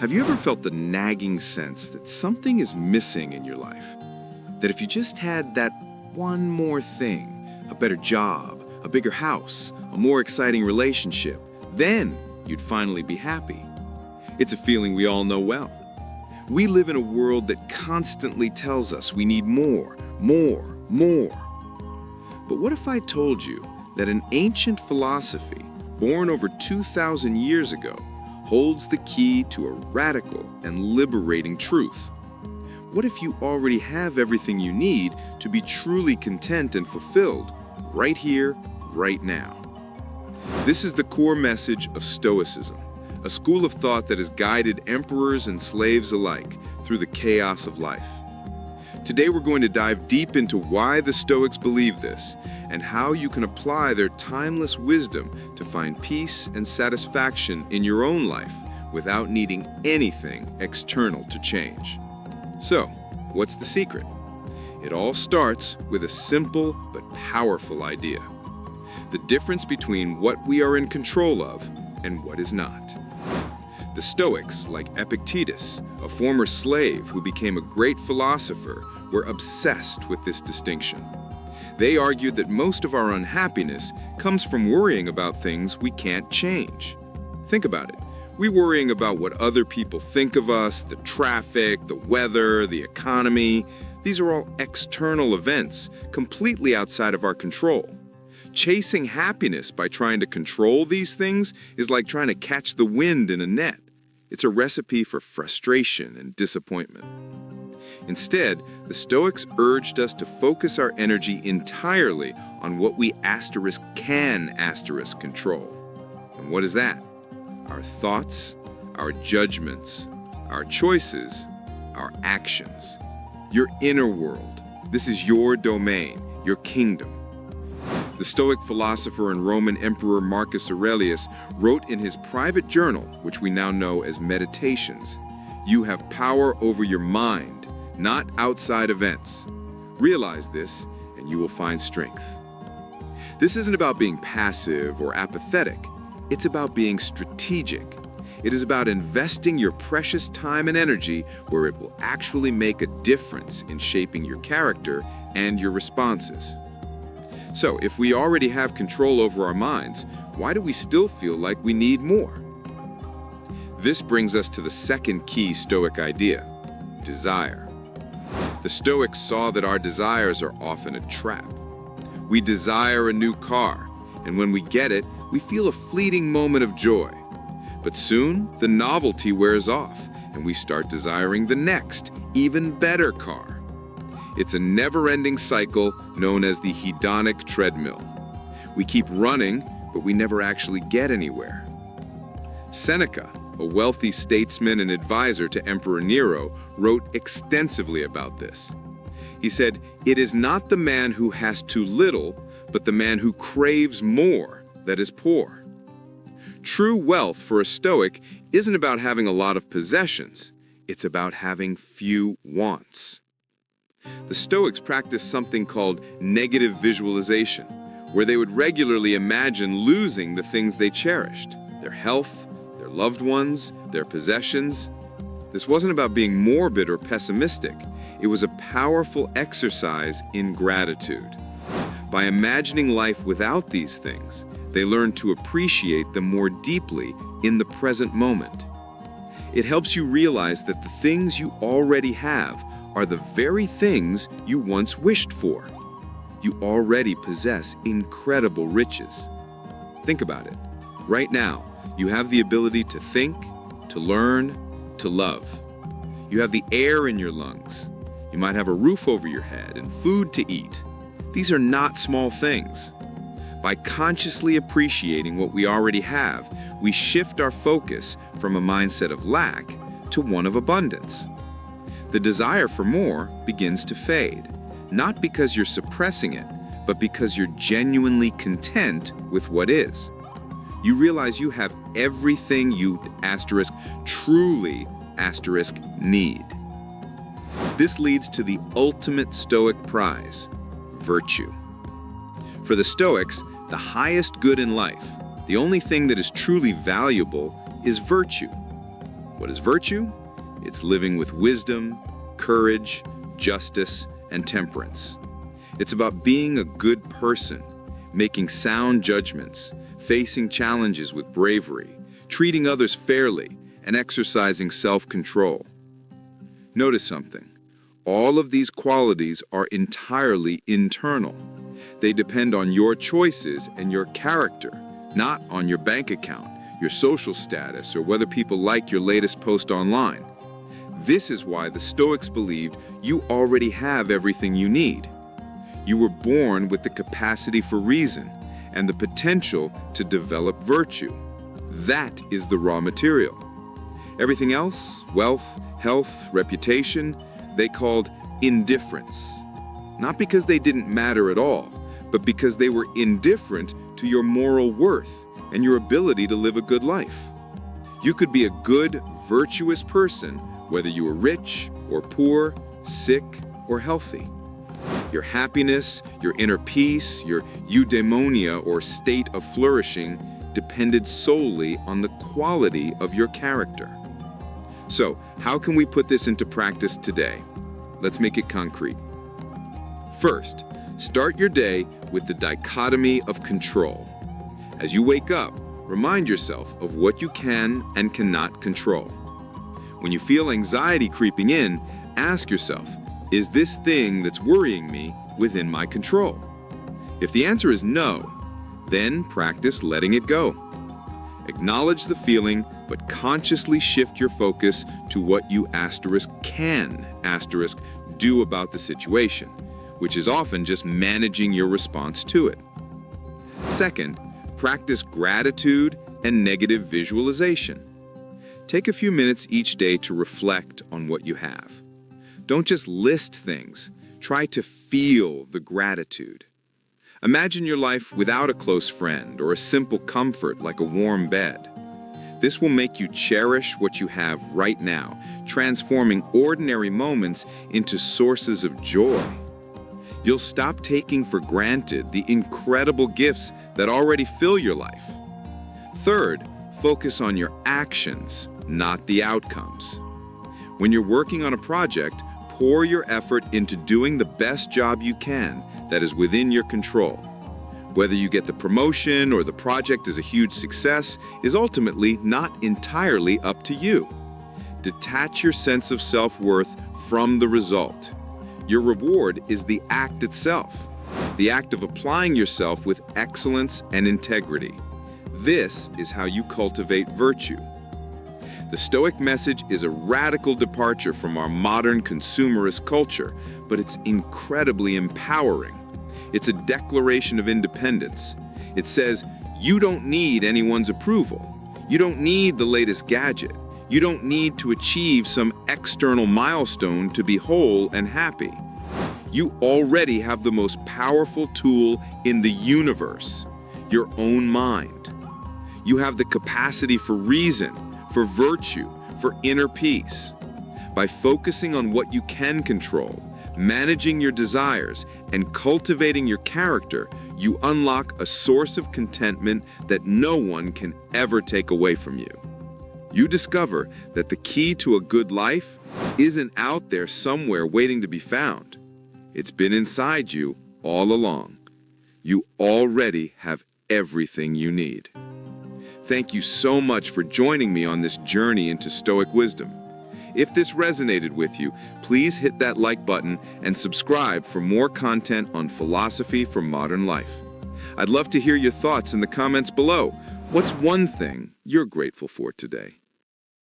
Have you ever felt the nagging sense that something is missing in your life? That if you just had that one more thing, a better job, a bigger house, a more exciting relationship, then you'd finally be happy. It's a feeling we all know well. We live in a world that constantly tells us we need more, more, more. But what if I told you that an ancient philosophy, born over 2,000 years ago, holds the key to a radical and liberating truth? What if you already have everything you need to be truly content and fulfilled right here, right now? This is the core message of Stoicism, a school of thought that has guided emperors and slaves alike through the chaos of life. Today we're going to dive deep into why the Stoics believe this and how you can apply their timeless wisdom to find peace and satisfaction in your own life without needing anything external to change. So, what's the secret? It all starts with a simple but powerful idea: the difference between what we are in control of and what is not. The Stoics, like Epictetus, a former slave who became a great philosopher, were obsessed with this distinction. They argued that most of our unhappiness comes from worrying about things we can't change. Think about it. We're worrying about what other people think of us, the traffic, the weather, the economy. These are all external events, completely outside of our control. Chasing happiness by trying to control these things is like trying to catch the wind in a net. It's a recipe for frustration and disappointment. Instead, the Stoics urged us to focus our energy entirely on what we can control. And what is that? Our thoughts, our judgments, our choices, our actions. Your inner world. This is your domain, your kingdom. The Stoic philosopher and Roman Emperor Marcus Aurelius wrote in his private journal, which we now know as Meditations, "You have power over your mind, not outside events. Realize this, and you will find strength." This isn't about being passive or apathetic. It's about being strategic. It is about investing your precious time and energy where it will actually make a difference in shaping your character and your responses. So, if we already have control over our minds, why do we still feel like we need more? This brings us to the second key Stoic idea: desire. The Stoics saw that our desires are often a trap. We desire a new car, and when we get it, we feel a fleeting moment of joy. But soon, the novelty wears off, and we start desiring the next, even better car. It's a never-ending cycle known as the hedonic treadmill. We keep running, but we never actually get anywhere. Seneca, a wealthy statesman and advisor to Emperor Nero, wrote extensively about this. He said, "It is not the man who has too little, but the man who craves more that is poor." True wealth for a Stoic isn't about having a lot of possessions. It's about having few wants. The Stoics practiced something called negative visualization, where they would regularly imagine losing the things they cherished: their health, their loved ones, their possessions. This wasn't about being morbid or pessimistic. It was a powerful exercise in gratitude. By imagining life without these things, they learned to appreciate them more deeply in the present moment. It helps you realize that the things you already have are the very things you once wished for. You already possess incredible riches. Think about it. Right now, you have the ability to think, to learn, to love. You have the air in your lungs. You might have a roof over your head and food to eat. These are not small things. By consciously appreciating what we already have, we shift our focus from a mindset of lack to one of abundance. The desire for more begins to fade, not because you're suppressing it, but because you're genuinely content with what is. You realize you have everything you truly need. This leads to the ultimate Stoic prize: virtue. For the Stoics, the highest good in life, the only thing that is truly valuable, is virtue. What is virtue? It's living with wisdom, courage, justice, and temperance. It's about being a good person, making sound judgments, facing challenges with bravery, treating others fairly, and exercising self-control. Notice something. All of these qualities are entirely internal. They depend on your choices and your character, not on your bank account, your social status, or whether people like your latest post online. This is why the Stoics believed you already have everything you need. You were born with the capacity for reason and the potential to develop virtue. That is the raw material. Everything else, wealth, health, reputation, they called indifference. Not because they didn't matter at all, but because they were indifferent to your moral worth and your ability to live a good life. You could be a good, virtuous person whether you were rich or poor, sick or healthy. Your happiness, your inner peace, your eudaimonia or state of flourishing depended solely on the quality of your character. So, how can we put this into practice today? Let's make it concrete. First, start your day with the dichotomy of control. As you wake up, remind yourself of what you can and cannot control. When you feel anxiety creeping in, ask yourself, is this thing that's worrying me within my control? If the answer is no, then practice letting it go. Acknowledge the feeling, but consciously shift your focus to what you can do about the situation, which is often just managing your response to it. Second, practice gratitude and negative visualization. Take a few minutes each day to reflect on what you have. Don't just list things, try to feel the gratitude. Imagine your life without a close friend or a simple comfort like a warm bed. This will make you cherish what you have right now, transforming ordinary moments into sources of joy. You'll stop taking for granted the incredible gifts that already fill your life. Third, focus on your actions, not the outcomes. When you're working on a project, pour your effort into doing the best job you can that is within your control. Whether you get the promotion or the project is a huge success is ultimately not entirely up to you. Detach your sense of self-worth from the result. Your reward is the act itself, the act of applying yourself with excellence and integrity. This is how you cultivate virtue. The Stoic message is a radical departure from our modern consumerist culture, but it's incredibly empowering. It's a declaration of independence. It says, you don't need anyone's approval. You don't need the latest gadget. You don't need to achieve some external milestone to be whole and happy. You already have the most powerful tool in the universe, your own mind. You have the capacity for reason, for virtue, for inner peace. By focusing on what you can control, managing your desires, and cultivating your character, you unlock a source of contentment that no one can ever take away from you. You discover that the key to a good life isn't out there somewhere waiting to be found. It's been inside you all along. You already have everything you need. Thank you so much for joining me on this journey into Stoic wisdom. If this resonated with you, please hit that like button and subscribe for more content on philosophy for modern life. I'd love to hear your thoughts in the comments below. What's one thing you're grateful for today?